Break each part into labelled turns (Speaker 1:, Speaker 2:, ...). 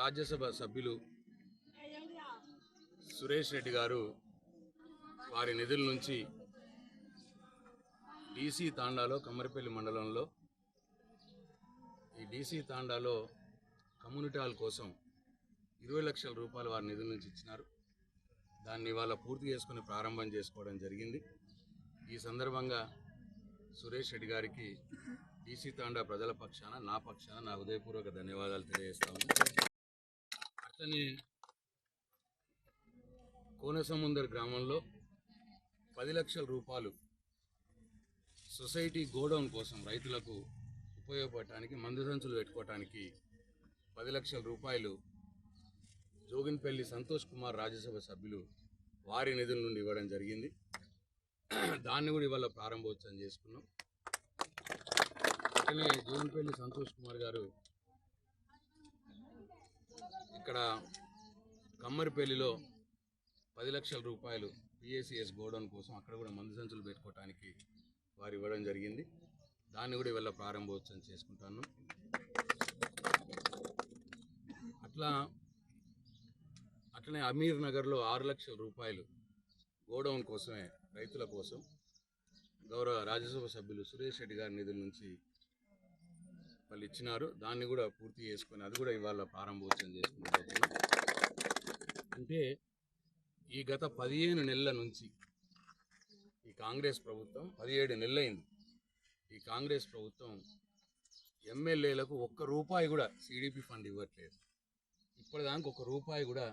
Speaker 1: రాజ్యసభ సభ్యులు సురేష్ రెడ్డి గారు వారి నిధుల నుంచి డీసీ తాండాలో కమ్మరిపల్లి మండలంలో ఈ డీసీ తాండాలో కమ్యూనిటీ హాల్ కోసం 20 లక్షల రూపాయలు వారి నిధుల నుంచి ఇచ్చినారు. దాన్ని ఇవాళ పూర్తి చేసుకుని ప్రారంభం చేసుకోవడం జరిగింది. ఈ సందర్భంగా సురేష్ రెడ్డి గారికి డీసీ తాండా ప్రజల పక్షాన నా పక్షాన నా హృదయపూర్వక ధన్యవాదాలు తెలియజేస్తాము. అట్లనే కోనసముందర్ గ్రామంలో 10 లక్షల రూపాయలు సొసైటీ గోడౌన్ కోసం రైతులకు ఉపయోగపడటానికి మందు సంచులు పెట్టుకోవటానికి 10 లక్షల రూపాయలు జోగిన్పల్లి సంతోష్ కుమార్ రాజ్యసభ సభ్యులు వారి నిధుల నుండి ఇవ్వడం జరిగింది. దాన్ని కూడా ఇవాళ ప్రారంభోత్సవం చేసుకున్నాం. అట్లనే జోగిన్పల్లి సంతోష్ కుమార్ గారు ఇక్కడ కమ్మరిపల్లిలో 10 లక్షల రూపాయలు పిఏసిఎస్ గోడౌన్ కోసం అక్కడ కూడా మందు సంచులు పెట్టుకోవటానికి వారు ఇవ్వడం జరిగింది. దాన్ని కూడా ఇవాళ ప్రారంభోత్సవం చేసుకుంటాను. అట్లనే అమీర్ నగర్లో 6 లక్షల రూపాయలు గోడౌన్ కోసమే రైతుల కోసం గౌరవ రాజ్యసభ సభ్యులు సురేష్ రెడ్డి గారి నిధుల నుంచి వాళ్ళు ఇచ్చినారు. దాన్ని కూడా పూర్తి చేసుకొని అది కూడా ఇవాళ ప్రారంభోత్సవం చేసుకుంటున్నాం. అంటే ఈ గత 15 నెలల నుంచి ఈ కాంగ్రెస్ ప్రభుత్వం 17 నెలలైంది. ఈ కాంగ్రెస్ ప్రభుత్వం ఎమ్మెల్యేలకు ₹1 కూడా సిడిపి ఫండ్ ఇవ్వట్లేదు. ఇప్పటిదానికి ₹1 కూడా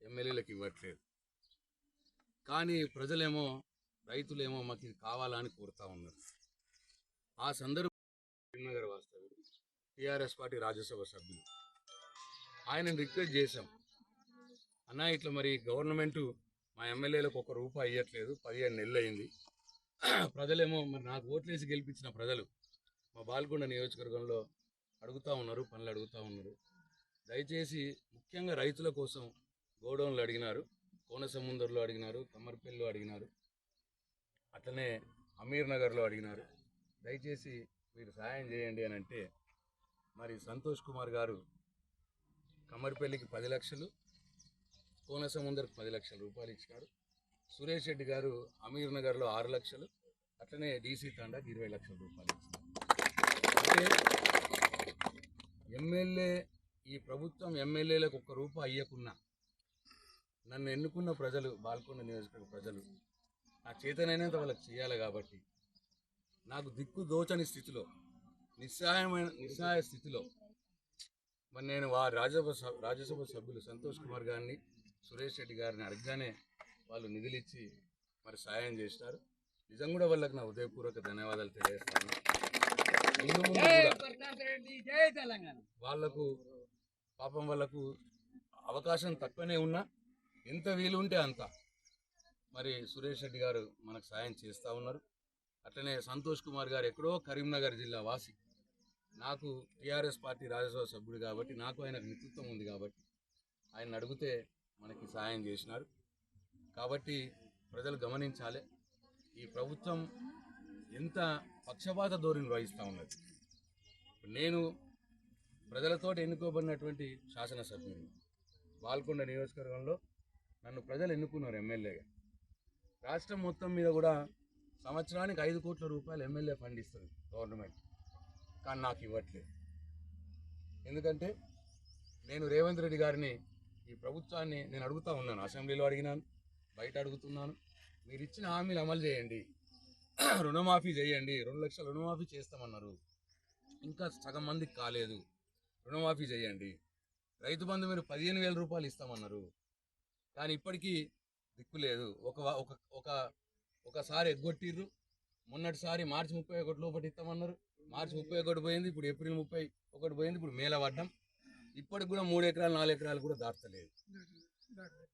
Speaker 1: ఎమ్మెల్యేలకు ఇవ్వట్లేదు. కానీ ప్రజలేమో రైతులేమో మాకు ఇది కావాలని కోరుతా ఉన్నారు. ఆ సందర్భంగా నగర వాస్తవ్యుడు టీఆర్ఎస్ పార్టీ రాజ్యసభ సభ్యులు ఆయనను రిక్వెస్ట్ చేశాం, అన్నా ఇట్లా మరి గవర్నమెంట్ మా ఎమ్మెల్యేలకు ₹1 ఇవ్వట్లేదు, 15 నెలలు అయింది. ప్రజలేమో మరి నాకు ఓట్లేసి గెలిపించిన ప్రజలు మా బాల్కొండ నియోజకవర్గంలో అడుగుతూ ఉన్నారు, పనులు అడుగుతూ ఉన్నారు. దయచేసి ముఖ్యంగా రైతుల కోసం గోడౌన్లు అడిగినారు, కోనసముందర్లో అడిగినారు, కమ్మరిపల్లిలో అడిగినారు, అట్లనే అమీర్ నగర్లో అడిగినారు. దయచేసి మీరు సహాయం చేయండి అని అంటే మరి సంతోష్ కుమార్ గారు కమ్మరిపల్లికి 10 లక్షలు, కోనసముందర్కి 10 లక్షల రూపాయలు ఇచ్చినారు. సురేష్ రెడ్డి గారు అమీర్ నగర్లో 6 లక్షలు, అట్లనే డీసీ తాండాకి 20 లక్షల రూపాయలు ఇచ్చినారు. అంటే ఎమ్మెల్యే ఈ ప్రభుత్వం ఎమ్మెల్యేలకు ₹1 ఇవ్వకున్నా నన్ను ఎన్నుకున్న ప్రజలు, బాల్కొండ నియోజకవర్గ ప్రజలు నా చేతనైనంత వాళ్ళకి చేయాలి. కాబట్టి నాకు దిక్కు దోచని స్థితిలో, నిస్సహాయ స్థితిలో మరి నేను వారి రాజ్యసభ సభ్యులు సంతోష్ కుమార్ గారిని, సురేష్ రెడ్డి గారిని అడగగానే వాళ్ళు నిధులిచ్చి మరి సాయం చేసినారు. నిజం కూడా వాళ్ళకి నా హృదయపూర్వక ధన్యవాదాలు తెలియజేస్తాను. వాళ్లకు పాపం వాళ్ళకు అవకాశం తక్కువనే ఉన్నా ఎంత వీలు ఉంటే అంత మరి సురేష్ రెడ్డి గారు మనకు సాయం చేస్తూ ఉన్నారు. అట్లనే సంతోష్ కుమార్ గారు ఎక్కడో కరీంనగర్ జిల్లా వాసి, నాకు టీఆర్ఎస్ పార్టీ రాజ్యసభ సభ్యుడు కాబట్టి నాకు ఆయనకు మిత్రత్వం ఉంది కాబట్టి ఆయన అడిగితే మనకి సాయం చేసినారు. కాబట్టి ప్రజలు గమనించాలి, ఈ ప్రభుత్వం ఎంత పక్షపాత ధోరణి వహిస్తూ ఉన్నది. నేను ప్రజలతో ఎన్నుకోబడినటువంటి శాసనసభ్యుని, బాల్కొండ నియోజకవర్గంలో నన్ను ప్రజలు ఎన్నుకున్నారు ఎమ్మెల్యేగా. రాష్ట్రం మొత్తం మీద కూడా సంవత్సరానికి 5 కోట్ల రూపాయలు ఎమ్మెల్యే ఫండ్ ఇస్తుంది గవర్నమెంట్, కానీ నాకు ఇవ్వట్లేదు. ఎందుకంటే నేను రేవంత్ రెడ్డి గారిని, ఈ ప్రభుత్వాన్ని నేను అడుగుతూ ఉన్నాను, అసెంబ్లీలో అడిగినాను, బయట అడుగుతున్నాను, మీరు ఇచ్చిన హామీలు అమలు చేయండి, రుణమాఫీ చేయండి. 2 లక్షల రుణమాఫీ చేస్తామన్నారు, ఇంకా సగం మందికి కాలేదు, రుణమాఫీ చేయండి. రైతు బంధు మీరు 15,000 రూపాయలు ఇస్తామన్నారు, కానీ ఇప్పటికీ దిక్కు లేదు. ఒకసారి ఎగ్గొట్టిర్రు, మొన్నటిసారి మార్చి 31 లోపల ఇస్తామన్నారు, మార్చి 31 పోయింది, ఇప్పుడు ఏప్రిల్ 31 పోయింది, ఇప్పుడు మేల పడ్డం. ఇప్పటికి కూడా 3 ఎకరాలు 4 ఎకరాలు కూడా దాటలేదు.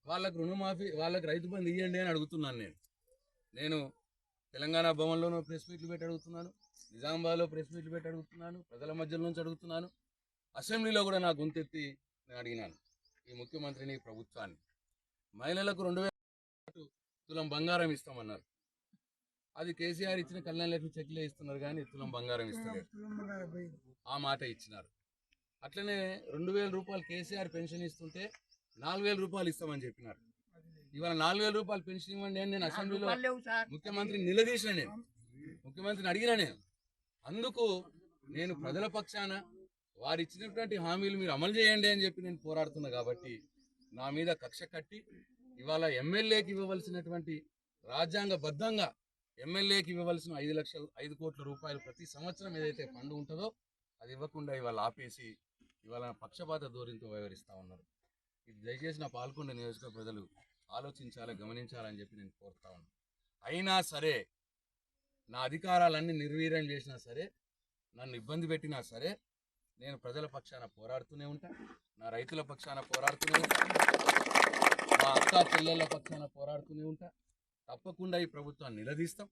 Speaker 1: వాళ్ళకు రుణమాఫీ, వాళ్ళకి రైతు బంధు ఇవ్వండి అని అడుగుతున్నాను. నేను తెలంగాణ భవన్లోనూ ప్రెస్ మీట్లు పెట్టి అడుగుతున్నాను, నిజామాబాద్లో ప్రెస్ మీట్లు పెట్టి అడుగుతున్నాను, ప్రజల మధ్యలో నుంచి అడుగుతున్నాను, అసెంబ్లీలో కూడా నా గొంతెత్తి నేను అడిగినాను ఈ ముఖ్యమంత్రిని, ప్రభుత్వాన్ని. మహిళలకు 2,000 తులం బంగారం ఇస్తామన్నారు, అది కేసీఆర్ ఇచ్చిన కళ్యాణ లక్ష్మి చెక్లే ఇస్తున్నారు కానీ తులం బంగారం ఇస్తలేరు. ఆ మాట ఇచ్చినారు. అట్లనే 2,000 రూపాయలు కేసీఆర్ పెన్షన్ ఇస్తుంటే 4,000 రూపాయలు ఇస్తామని చెప్పినారు. ఇవాళ 4,000 రూపాయలు పెన్షన్ ఇవ్వండి అని నేను అసెంబ్లీలో ముఖ్యమంత్రిని నిలదీసిన, నేను ముఖ్యమంత్రిని అడిగినా. నేను అందుకు నేను ప్రజల పక్షాన వారు ఇచ్చినటువంటి హామీలు మీరు అమలు చేయండి అని చెప్పి నేను పోరాడుతున్నా. కాబట్టి నా మీద కక్ష కట్టి ఇవాళ ఎమ్మెల్యేకి ఇవ్వవలసినటువంటి రాజ్యాంగబద్ధంగా ఎమ్మెల్యేకి ఇవ్వవలసిన 5 కోట్ల రూపాయలు ప్రతి సంవత్సరం ఏదైతే ఫండ్ ఉంటుందో అది ఇవ్వకుండా ఇవాళ ఆపేసి ఇవాళ పక్షపాత ధోరణితో వ్యవహరిస్తూ ఉన్నారు. ఇది దయచేసి నా పాల్గొండ నియోజకవర్గ ప్రజలు ఆలోచించాలి, గమనించాలని చెప్పి నేను కోరుతా ఉన్నాను. అయినా సరే నా అధికారాలన్నీ నిర్వీర్యం చేసినా సరే, నన్ను ఇబ్బంది పెట్టినా సరే, నేను ప్రజల పక్షాన పోరాడుతూనే ఉంటా, నా రైతుల పక్షాన పోరాడుతూనే ఉంటా, మా అక్క చెల్లెళ్ళ పక్షాన పోరాడుతూనే ఉంటా. తప్పకుండా ఈ ప్రభుత్వాన్ని నిలదీస్తాం.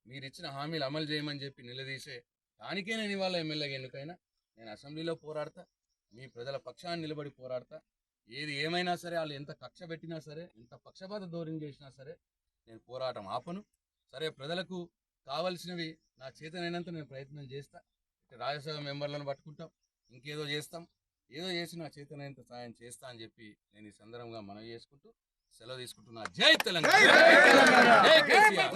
Speaker 1: మీరు ఇచ్చిన హామీలు అమలు చేయమని చెప్పి నిలదీసే దానికే నేను ఇవాళ ఎమ్మెల్యేగా ఎన్నికైనా. నేను అసెంబ్లీలో పోరాడతా, మీ ప్రజల పక్షాన్ని నిలబడి పోరాడతా. ఏది ఏమైనా సరే, వాళ్ళు ఎంత కక్ష పెట్టినా సరే, ఎంత పక్షపాత ధోరణి చేసినా సరే, నేను పోరాటం ఆపను. సరే, ప్రజలకు కావలసినవి నా చేతనైనంత నేను ప్రయత్నం చేస్తా. రాజ్యసభ మెంబర్లను పట్టుకుంటాం, ఇంకేదో చేస్తాం, ఏదో చేసి నా చేతనైనంత సాయం చేస్తా అని చెప్పి నేను ఈ సందర్భంగా మనవి చేసుకుంటూ సెలవు తీసుకుంటున్నా. జై తెలంగాణ, జై కేసీఆర్.